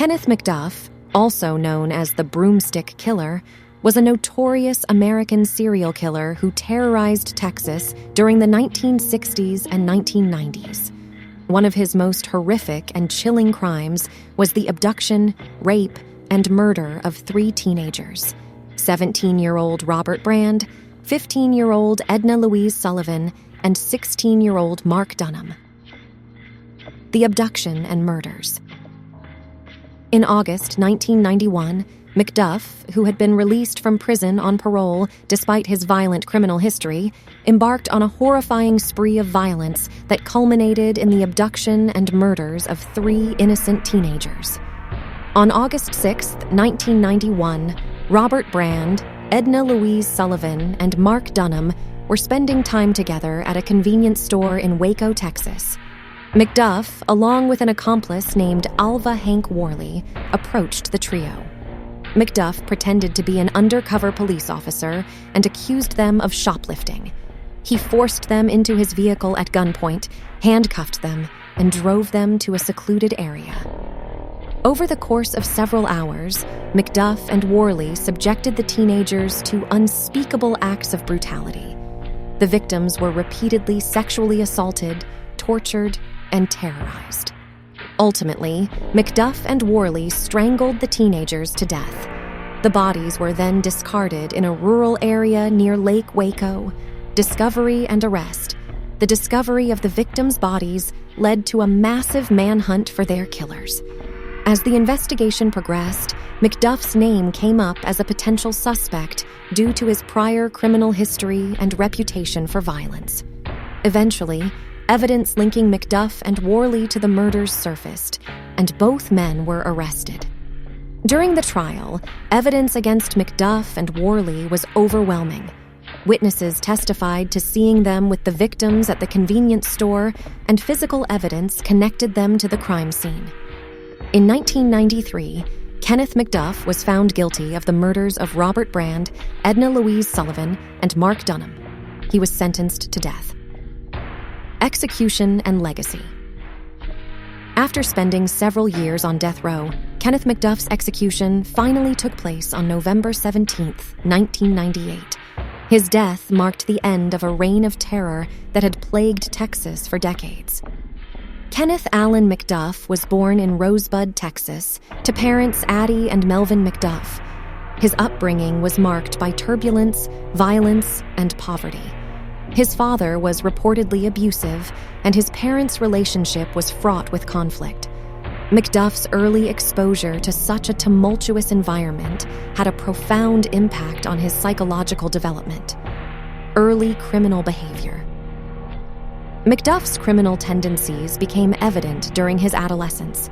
Kenneth McDuff, also known as the Broomstick Killer, was a notorious American serial killer who terrorized Texas during the 1960s and 1990s. One of his most horrific and chilling crimes was the abduction, rape, and murder of 3 teenagers: 17-year-old Robert Brand, 15-year-old Edna Louise Sullivan, and 16-year-old Mark Dunham. The abduction and murders. In August 1991, McDuff, who had been released from prison on parole despite his violent criminal history, embarked on a horrifying spree of violence that culminated in the abduction and murders of 3 innocent teenagers. On August 6, 1991, Robert Brand, Edna Louise Sullivan, and Mark Dunham were spending time together at a convenience store in Waco, Texas. McDuff, along with an accomplice named Alva Hank Worley, approached the trio. McDuff pretended to be an undercover police officer and accused them of shoplifting. He forced them into his vehicle at gunpoint, handcuffed them, and drove them to a secluded area. Over the course of several hours, McDuff and Worley subjected the teenagers to unspeakable acts of brutality. The victims were repeatedly sexually assaulted, tortured, and terrorized. Ultimately, McDuff and Worley strangled the teenagers to death. The bodies were then discarded in a rural area near Lake Waco. Discovery and arrest. The discovery of the victims' bodies led to a massive manhunt for their killers. As the investigation progressed, McDuff's name came up as a potential suspect due to his prior criminal history and reputation for violence. Eventually, evidence linking McDuff and Worley to the murders surfaced, and both men were arrested. During the trial, evidence against McDuff and Worley was overwhelming. Witnesses testified to seeing them with the victims at the convenience store, and physical evidence connected them to the crime scene. In 1993, Kenneth McDuff was found guilty of the murders of Robert Brand, Edna Louise Sullivan, and Mark Dunham. He was sentenced to death. Execution and legacy. After spending several years on death row, Kenneth McDuff's execution finally took place on November 17, 1998. His death marked the end of a reign of terror that had plagued Texas for decades. Kenneth Allen McDuff was born in Rosebud, Texas, to parents Addie and Melvin McDuff. His upbringing was marked by turbulence, violence, and poverty. His father was reportedly abusive, and his parents' relationship was fraught with conflict. McDuff's early exposure to such a tumultuous environment had a profound impact on his psychological development. Early criminal behavior. McDuff's criminal tendencies became evident during his adolescence.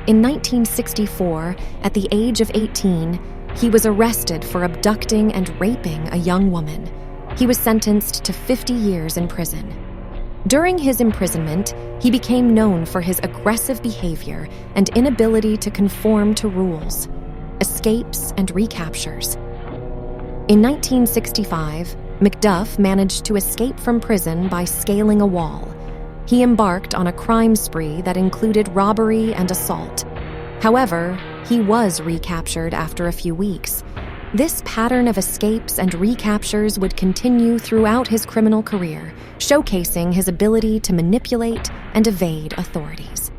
In 1964, at the age of 18, he was arrested for abducting and raping a young woman. He was sentenced to 50 years in prison. During his imprisonment, he became known for his aggressive behavior and inability to conform to rules, escapes and recaptures. In 1965, McDuff managed to escape from prison by scaling a wall. He embarked on a crime spree that included robbery and assault. However, he was recaptured after a few weeks. This pattern of escapes and recaptures would continue throughout his criminal career, showcasing his ability to manipulate and evade authorities.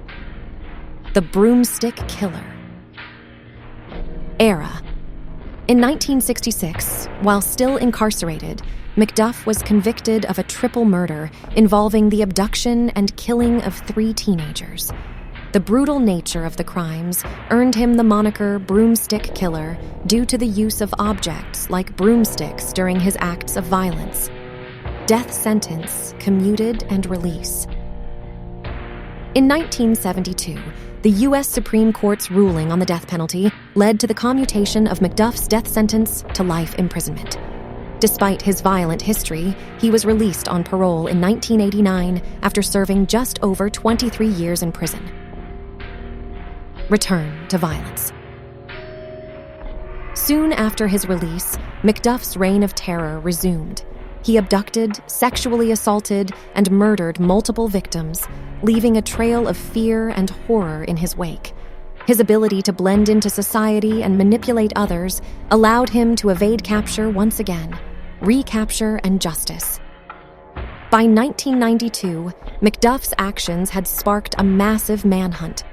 The Broomstick Killer. Era. In 1966, while still incarcerated, McDuff was convicted of a triple murder involving the abduction and killing of 3 teenagers. The brutal nature of the crimes earned him the moniker Broomstick Killer due to the use of objects like broomsticks during his acts of violence. Death sentence, commuted, and release. In 1972, the U.S. Supreme Court's ruling on the death penalty led to the commutation of McDuff's death sentence to life imprisonment. Despite his violent history, he was released on parole in 1989 after serving just over 23 years in prison. Return to violence. Soon after his release, McDuff's reign of terror resumed. He abducted, sexually assaulted, and murdered multiple victims, leaving a trail of fear and horror in his wake. His ability to blend into society and manipulate others allowed him to evade capture once again, recapture and justice. By 1992, McDuff's actions had sparked a massive manhunt.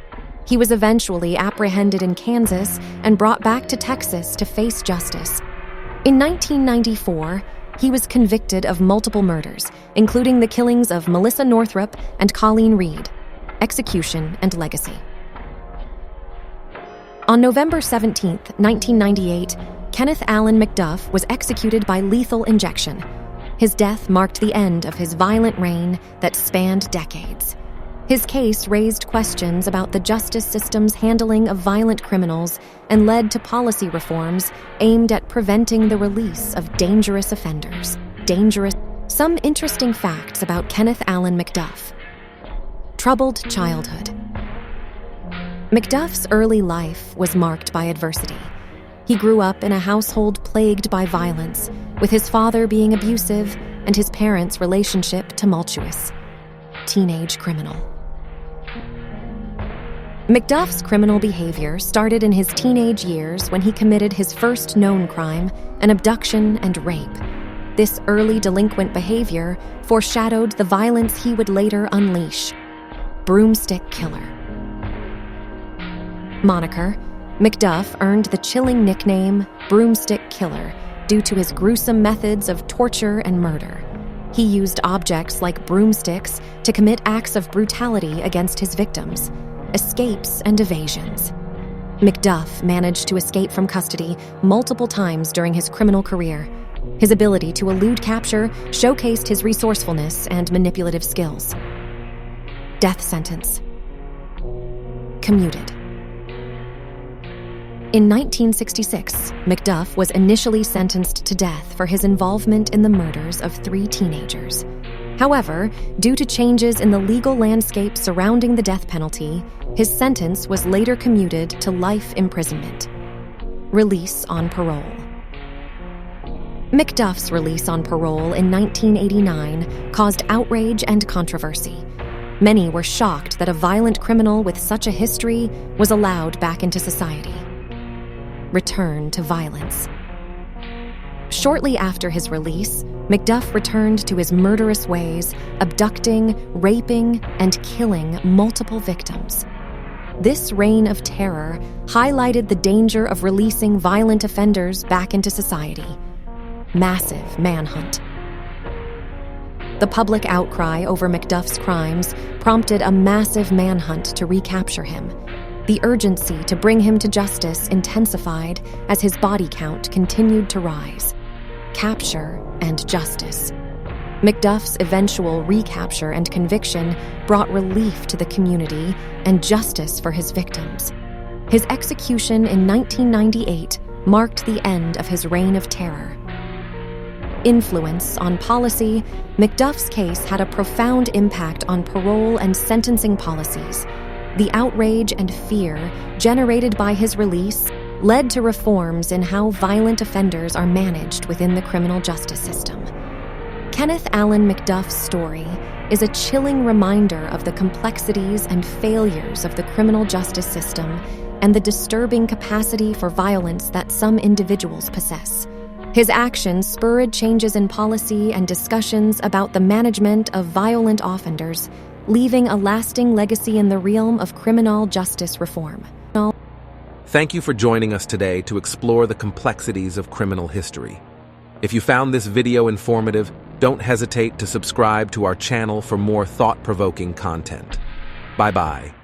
He was eventually apprehended in Kansas and brought back to Texas to face justice. In 1994, he was convicted of multiple murders, including the killings of Melissa Northrup and Colleen Reed, execution and legacy. On November 17, 1998, Kenneth Allen McDuff was executed by lethal injection. His death marked the end of his violent reign that spanned decades. His case raised questions about the justice system's handling of violent criminals and led to policy reforms aimed at preventing the release of dangerous offenders. Some interesting facts about Kenneth Allen McDuff. Troubled childhood. McDuff's early life was marked by adversity. He grew up in a household plagued by violence, with his father being abusive and his parents' relationship tumultuous. Teenage criminal. McDuff's criminal behavior started in his teenage years when he committed his first known crime, an abduction and rape. This early delinquent behavior foreshadowed the violence he would later unleash. Broomstick Killer. Moniker: McDuff earned the chilling nickname Broomstick Killer due to his gruesome methods of torture and murder. He used objects like broomsticks to commit acts of brutality against his victims, escapes and evasions. McDuff managed to escape from custody multiple times during his criminal career. His ability to elude capture showcased his resourcefulness and manipulative skills. Death sentence. Commuted. In 1966, McDuff was initially sentenced to death for his involvement in the murders of 3 teenagers. However, due to changes in the legal landscape surrounding the death penalty, his sentence was later commuted to life imprisonment. Release on parole. McDuff's release on parole in 1989 caused outrage and controversy. Many were shocked that a violent criminal with such a history was allowed back into society. Return to violence. Shortly after his release, McDuff returned to his murderous ways, abducting, raping, and killing multiple victims. This reign of terror highlighted the danger of releasing violent offenders back into society. Massive manhunt. The public outcry over McDuff's crimes prompted a massive manhunt to recapture him. The urgency to bring him to justice intensified as his body count continued to rise. Capture and justice. McDuff's eventual recapture and conviction brought relief to the community and justice for his victims. His execution in 1998 marked the end of his reign of terror. Influence on policy. McDuff's case had a profound impact on parole and sentencing policies. The outrage and fear generated by his release led to reforms in how violent offenders are managed within the criminal justice system. Kenneth Allen McDuff's story is a chilling reminder of the complexities and failures of the criminal justice system and the disturbing capacity for violence that some individuals possess. His actions spurred changes in policy and discussions about the management of violent offenders, leaving a lasting legacy in the realm of criminal justice reform. Thank you for joining us today to explore the complexities of criminal history. If you found this video informative, don't hesitate to subscribe to our channel for more thought-provoking content. Bye-bye.